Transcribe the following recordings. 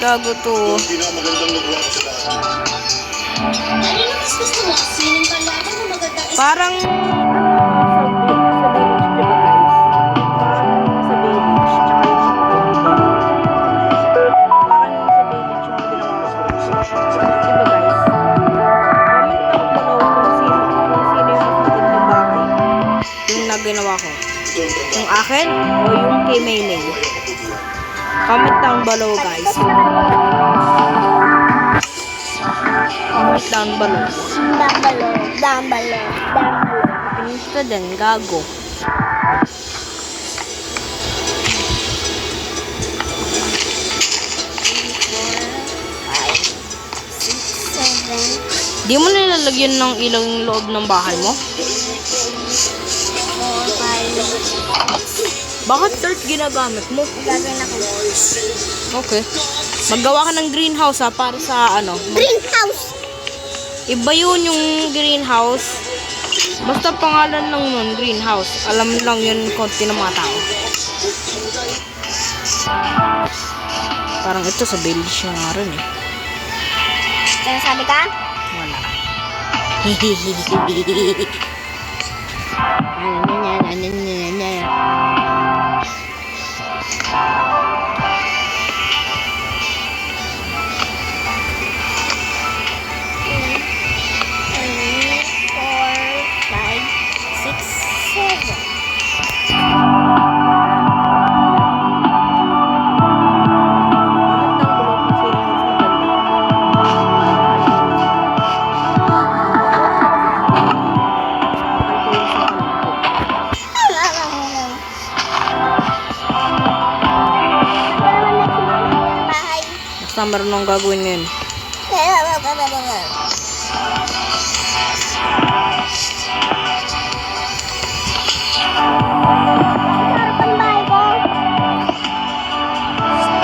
Gago to. Parang sa village, diba guys? Parang sa village, tsaka yung parang sa village yung ginawa ko. Diba guys? Comment down below kung sino yung mas magandang bahay. Yung na ginawa ko. Yung akin o yung kay Maymay. Comment down below guys. Comment down below. Down below. Pinis ka dyan, gago. Di mo nilalagyan ng ilaw yung loob ng bahay mo? 4, 5, Bakit dirt ginagamit mo? gagawin ako. Okay. Maggawa ka ng greenhouse ha, para sa ano. Greenhouse! Iba yun yung greenhouse. Basta pangalan lang nun, greenhouse. Alam lang yun konti ng mga tao. Parang ito sa village nga rin eh. Ano sabi ka? Wala. Basta marunong gagawin yun.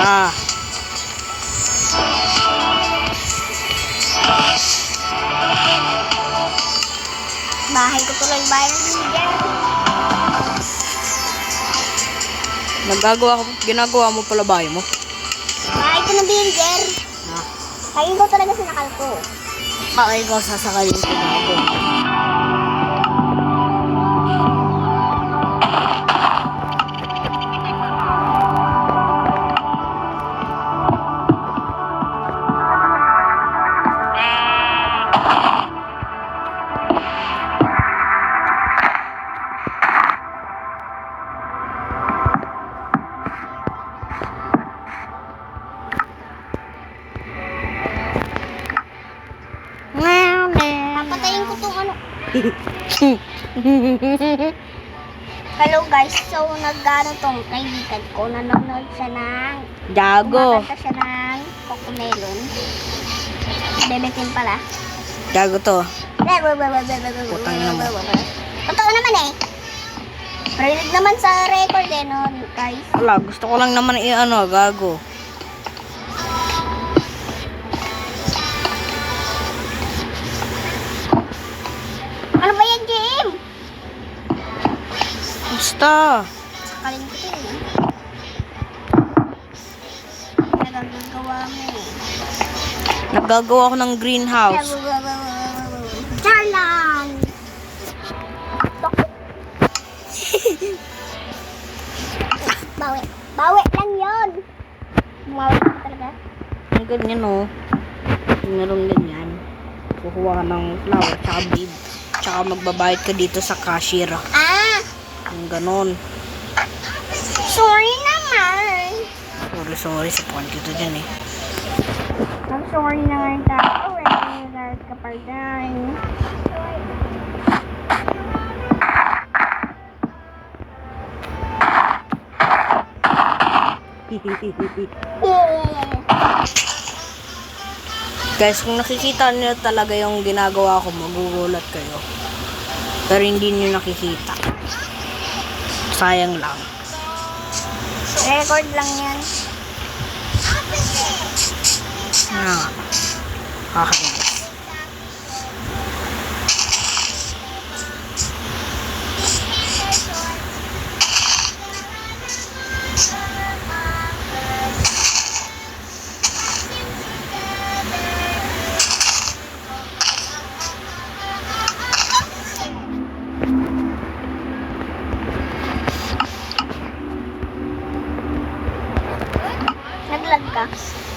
Ah. Bahay ko tuloy, bahay ng bigyan. Ginagawa mo pala bahay mo? Bahay ko ng builder. Ah. Kain ko talaga sinakal ko. Okay, ikaw sasakalin ko na ako. Papatayin ko tong ano. Hello guys, so nag-ano tong kaibigan ko, nanonood siya ng Gago. kumakanta siya ng Cocomelon. Bebetin pala. Gago to. Putang totoo naman eh. Rinig naman sa record eh no, guys. Wala, gusto ko lang naman i-ano, gago. Ano ba yan, Jim? Basta. Sakalin ko din eh. Nagagawa mo eh. Nagagawa ko ng greenhouse. Char lang! Bawi. Bawi lang yun. Bawi lang talaga. Ang ganyan o. Meron ganyan. Kukuha ka ng flower, tsaka bead. Tsaka magbabayad ka dito sa cashier. Ah! Ang ganon. Sorry naman. Sorry, sapuan kita dyan eh. I'm sorry na nga yung tao eh. Nagagalit ka pa dyan. Guys, kung nakikita niyo talaga yung ginagawa ko, magugulat kayo. Pero hindi niyo nakikita. Sayang lang. Record lang yan. Kakainis.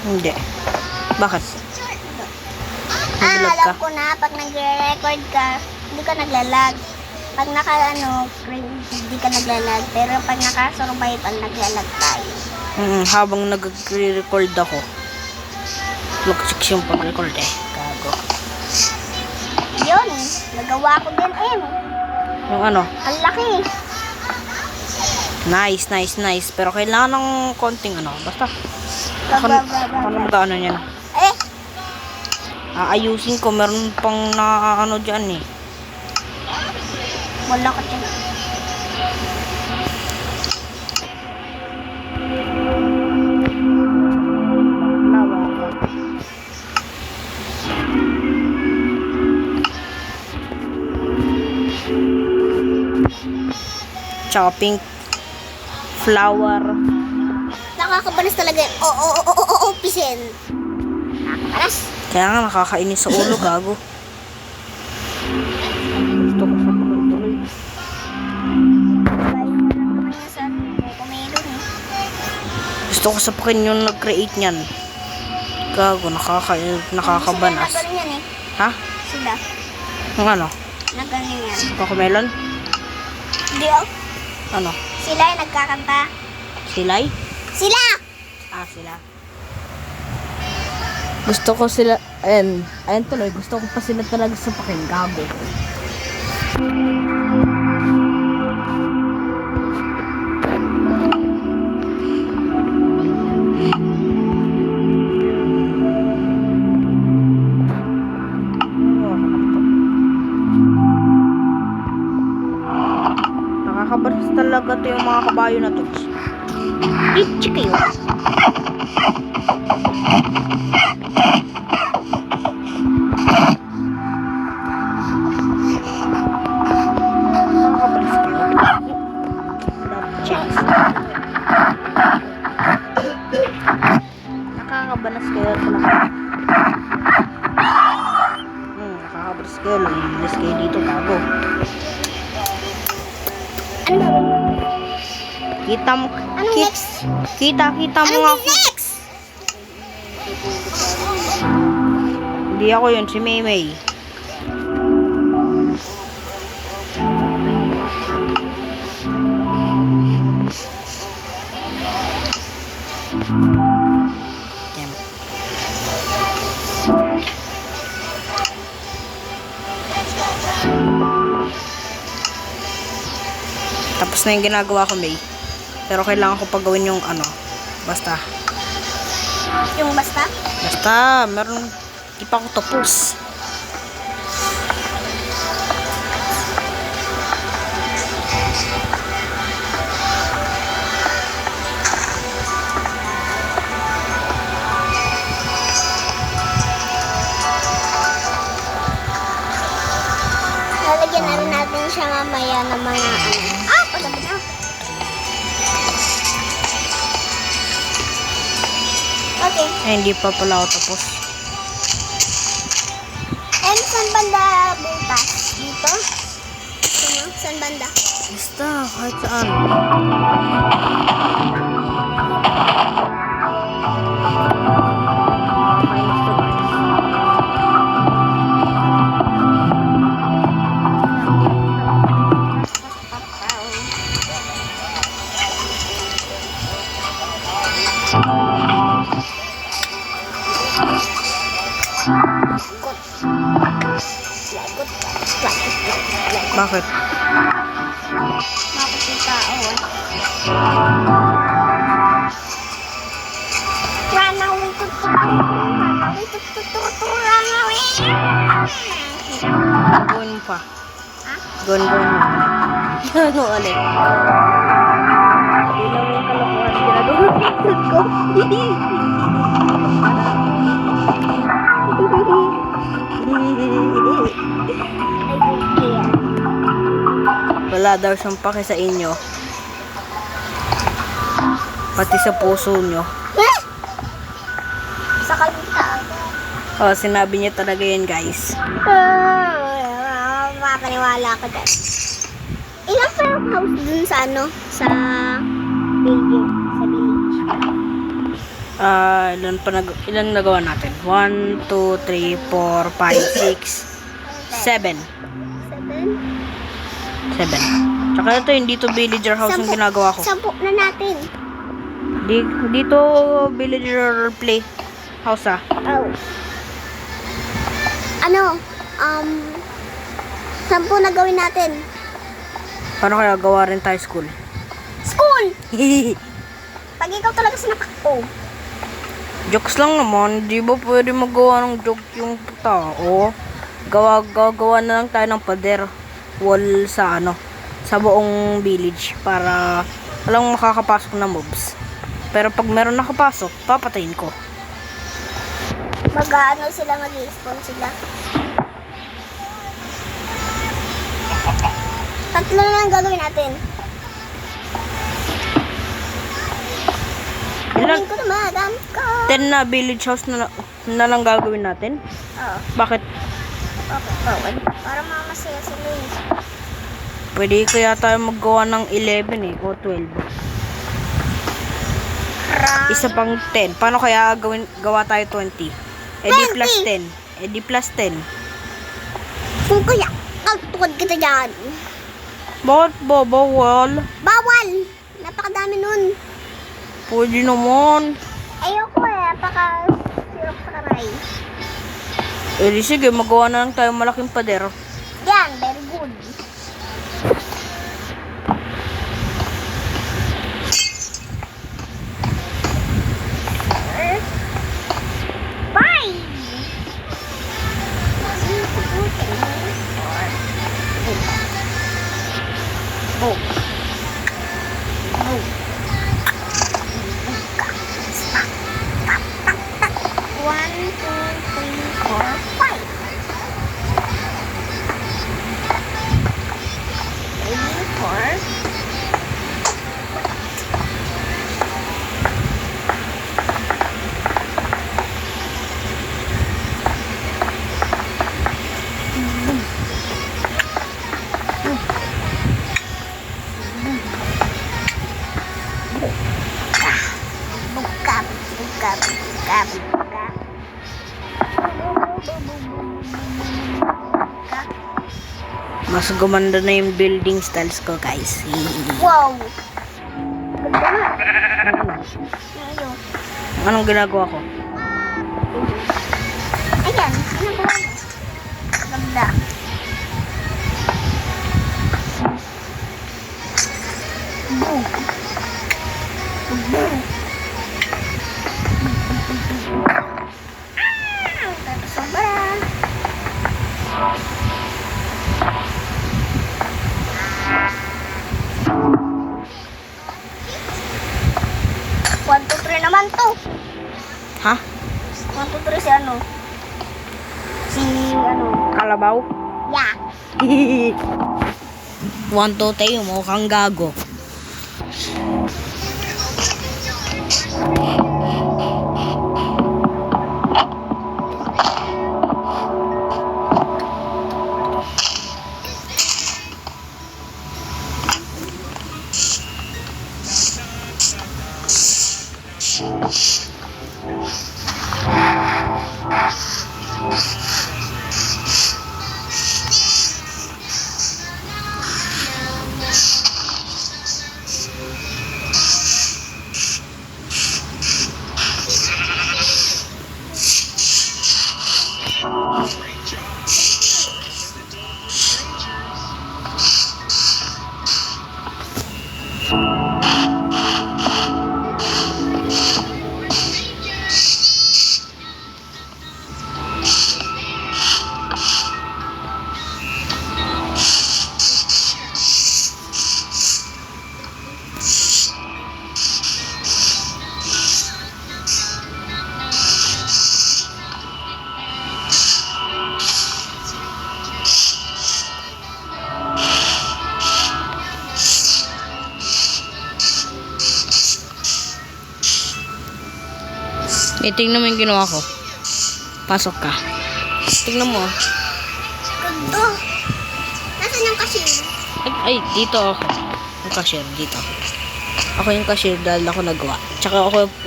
Hindi. Bakit? Nag-lag ka? Alam ko na, pag nagre-record ka, hindi ka naglalag. Pag hindi ka naglalag. Pero pag naka-survival, naglalag tayo. Habang nag-record ako. Look, 6 yung pag-record eh. Gago. Yun, nagawa ko din, Yung ano? Ang laki. Nice. Pero kailangan ng konting ano. Basta. Ako mag-ano yan. Ayusin ko. Meron pang ano dyan eh. Wala ka dyan. Tsaka pink flower. Nakakabalas talaga yun. Pisin. Nakakabalas. Kaya nga nakakainis sa ulo, gago. Gusto ko sa tuloy-tuloy. Bayan mo lang naman yan sa kung mayroon Gusto ko sapakin yung nag-create niyan. Gago, nakakabanas. Sila nagaling yan Ha? Sila. Yung ano? Nagaling yan. Cocomelon? Hindi Ano? Sila yung nagkakanta. Silay? Sila! Sila. Gusto ko sila, ayun tuloy, gusto ko pa sila talaga sapakin, gago. Nakakabalas talaga to yung mga kabayo na to. Itchy kayo. Nakakabalas kayo. Checks. Nakakabalas kayo talaga. Nakakabalas kayo. Lumilis kayo dito, gago. Ano gawin? Kita mo. Anong next? Kita mo nga. Anong next? Hindi ako yun, si Maymay. Yan. Tapos na yung ginagawa ko, May. Pero kailangan ko pagawin yung ano. Basta. Yung basta? Basta, meron. Di pa ako tapos. Lalagyan na rin natin siya mamaya ng mga pagod na. Okay. Hindi pa pala ako tapos. Saan banda butas? Dito? Saan banda? Basta, kahit saan. Nakakainis to, guys. Bakit? Makapita Run away, run away. Gawin mo pa. Ha? Gawin mo. Ano ulit? Hindi lang yung kalokohan. Ginagawa ko. Wala daw siyang pake sa inyo. Pati sa puso nyo. Sa kalita. Sinabi niya talaga yun, guys. Makakaniwala ka dyan. Ilang parang house dun sa sa building, sa village. Ilan nagawa natin? 1, 2, 3, 4, 5, 6, 7. 7. Tsaka ito, hindi to villager house yung ginagawa ko. 10 na natin. Dito villager play house Oh. Ano? 10 na gawin natin. Paano kaya gawa rin tayo school? School! Pag ikaw talaga sinakako. Jokes lang naman, di ba pwede magawa ng joke yung tao? Gawa na lang tayo ng pader wall sa sa buong village para walang makakapasok na mobs. Pero pag meron nakapasok, papatayin ko. Mag-ano sila, mag-i-spawn sila. 3 na lang gagawin natin. Ilan? Gawin ko na magamit ko. 10 na village house na lang gagawin natin. Oo. Bakit? Okay, bawal. Para mamasaya sila eh. Pwede kaya tayo maggawa ng 11 o 12. Isa pang 10. Paano kaya gawa tayo 20? Eh di plus 10. Eh di plus 10. Kung kaya, tukod kita dyan. Bakit ba bawal? Bawal! Napakadami nun. Pwede naman. Ayoko eh, napaka-sirap sa karay. Eh di sige, magawa na lang tayo malaking pader. Yan, very good. Bye! Oh. Oh. 1, 2, 3, 4, 5. Ready for bukap. Mas gumanda na yung building styles ko, guys. Wow! Ganda na. Ayun. Anong ginagawa ko? Ayan, ginagawa mo. Ganda. Boom. Boom. Sobra. One, two, three naman to. Ha? 1, 2, 3 si ano? Si ano? Kalabaw? Yeah. 1, 2, tayo mo kang gago. Tingnan mo yung ginawa ko. Pasok ka. Tingnan mo. Ganda. Nasaan yung cashier? Ay, dito ako. Yung cashier, dito. Ako yung cashier dahil ako nagawa.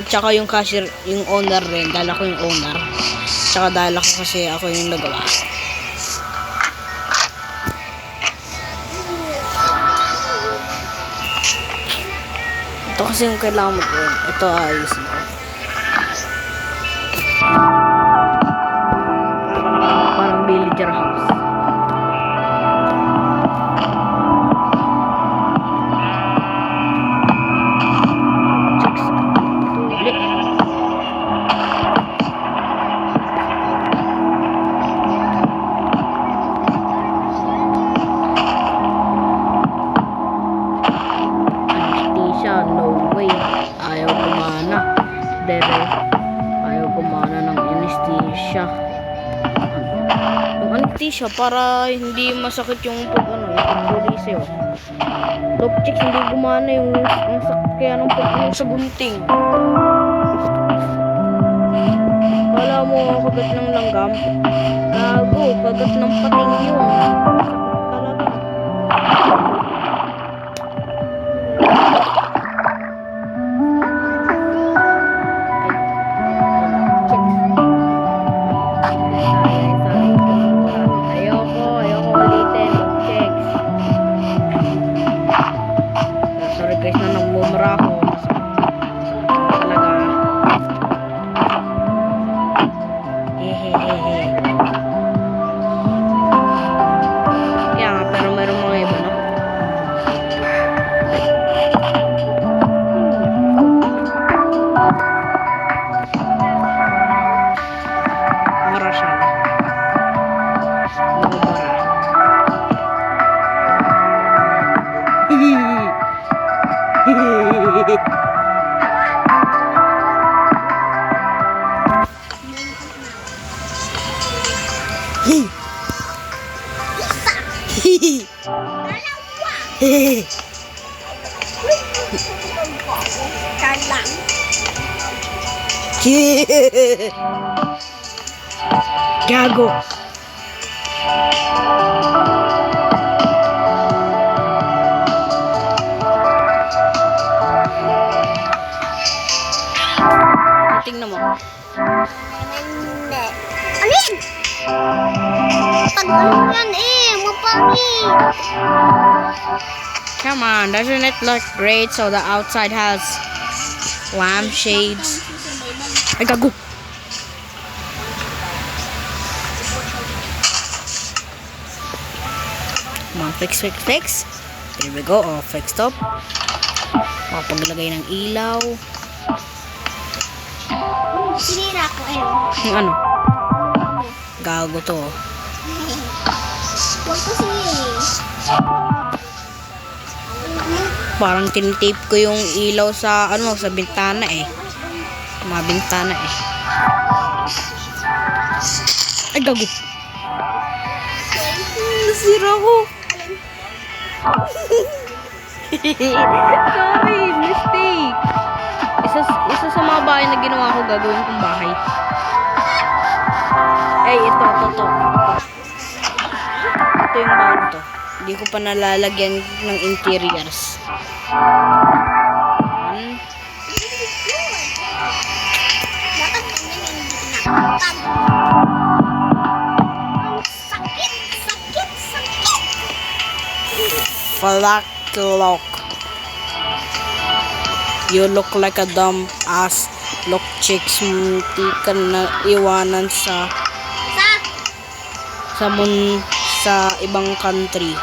Tsaka yung cashier, yung owner rin dahil ako yung owner. Tsaka dahil ako yung nagawa. Ito kasi yung kailangan mo gawin. Ito ayusin ko. Parang villager house. No way. Ayaw gumana. Dere. Ayaw gumana ng anesthesia. Yung anesthesia para hindi masakit yung pag-police oh. Top chicks hindi gumana yung ang sakit kaya ng pag sa gunting. Kala mo kagat ng langgam? Gago, kagat ng pating yun. Guys na nagmumura ako talaga hehehehe kaya nga pero mayroong mga iba no mara siya mubara Kalang. Gago. Tingnan mo. Hindi. Ano yan? Pag ano yan mapangit. Come on, doesn't it look great? So the outside has lampshades. Ay, gago. Come on, fix. Here we go. Oh, fixed up. Oh, paglagay ng ilaw. Sinira ko Yung ano? Gago to. Huwag ko Parang tinitape ko yung ilaw sa sa bintana eh. Mga bintana eh. Ay, gago. Nasira ko. Sorry, mistake. Isa sa mga bahay na ginawa ko gagawin kong bahay. Ay, ito. Ito yung bahay nito. Hindi ko pa nalalagyan ng interiors. Dapat ganyan yung hindi pinapatag. Sakit. Falak-lock. You look like a dumb ass. Look chicks, munti ka na iwanan sa ibang country.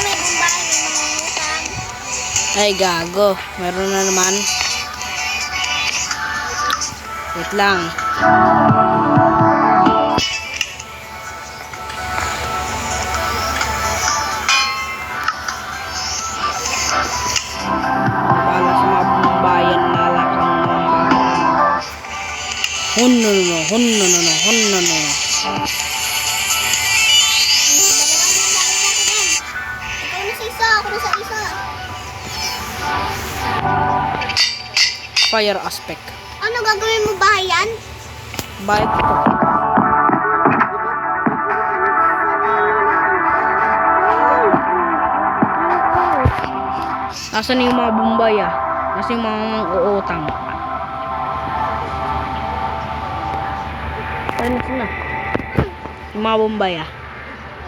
May bumbahay ng mga utang. Ay, gago. Meron na naman. Wait lang. Bala sa mga bayan na lakang Hunno. Ikaw na sa isa, ako na sa isa. Fire aspect. Ano gagawin mo ba yan? Bakit ito? Asan yung mga Bombay ah? Asan yung mga uutang? Ano sila? Yung mga Bombay ah.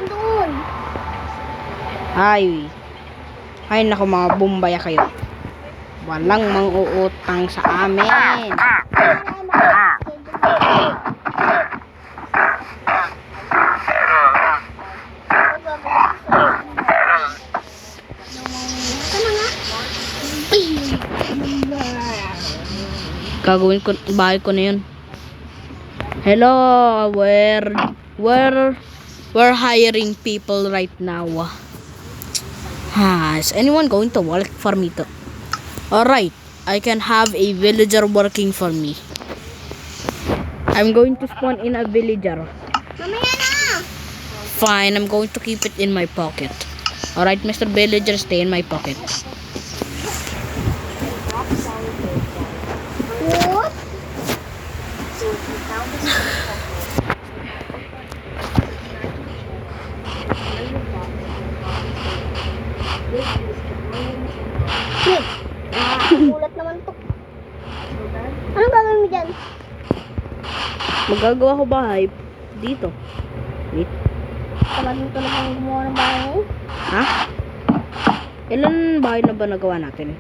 Doon. Ay naku mga Bombay kayo. Walang mang-uutang sa amin. Gagawin ko, bahay ko na yun. Hello, we're hiring people right now. Is anyone going to work for me to? Alright, I can have a villager working for me. I'm going to spawn in a villager. Mamaya na. Fine, I'm going to keep it in my pocket. Alright, Mr. Villager, stay in my pocket. What? Mulat naman to. Anong gagawin mo dyan? Magagawa ko bahay dito. Wait. Tamad mo talagang gumawa ng bahay ngayon? Ha? Ilan bahay na ba nagawa natin?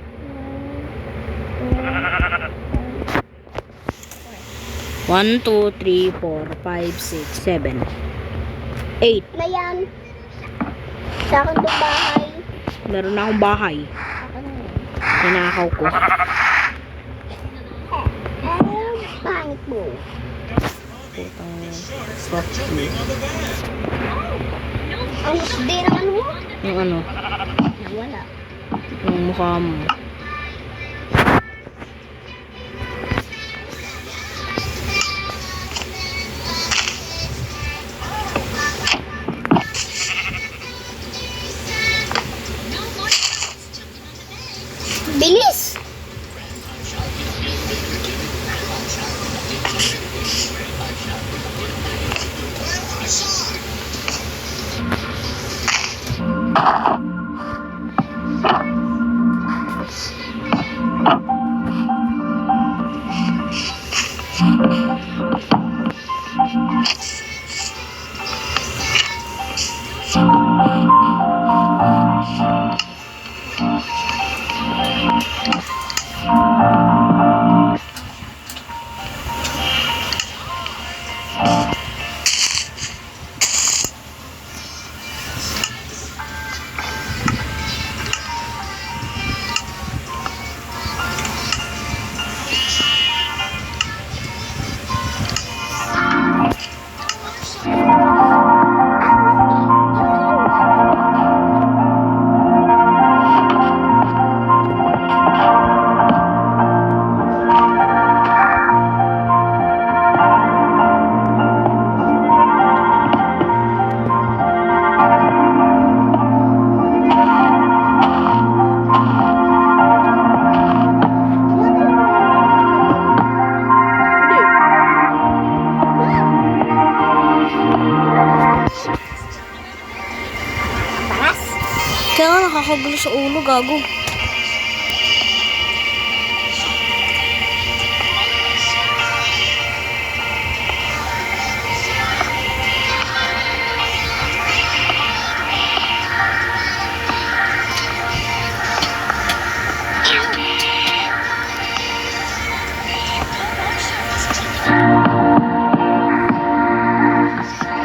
1, 2, 3, 4, 5, 6, 7, 8. Na yan. Sa akin itong bahay. Meron na akong bahay. Akin na yan. Nanakaw ko. Pangit mo. Ang hindi naman mo. Yung ano? Wala. Yung mukha mo. Bilis! Kaya nga nakakagulo sa ulo, gago.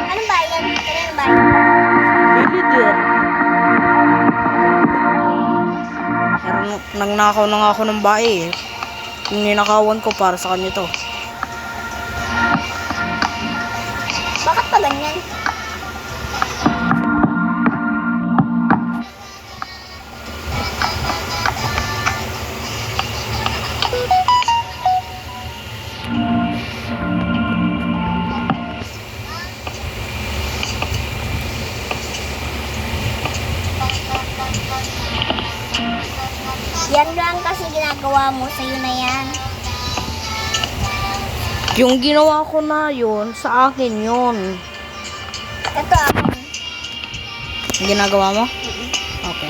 Anong bayan? Anong bayan? Villager. Pero nagnakaw na nga ako ng bahay eh. Yung ninakawan ko para sa kanya to. Bakit pa ganyan? Yan lang kasi ginagawa mo, sa'yo na yan. Yung ginawa ko na yun, sa akin yun. Ito akin. Yung ginagawa mo? Okay.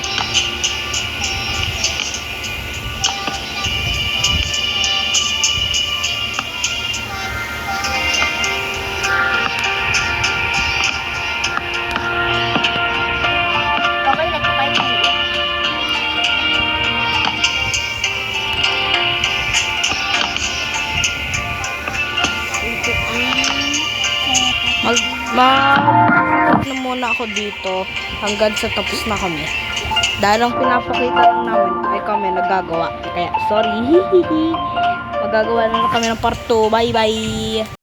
Mag-stop na muna ako dito hanggang sa tapos na kami. Dahil ang pinapakita lang namin ay kami nagagawa. Kaya sorry. Magagawa na lang kami ng part 2. Bye bye.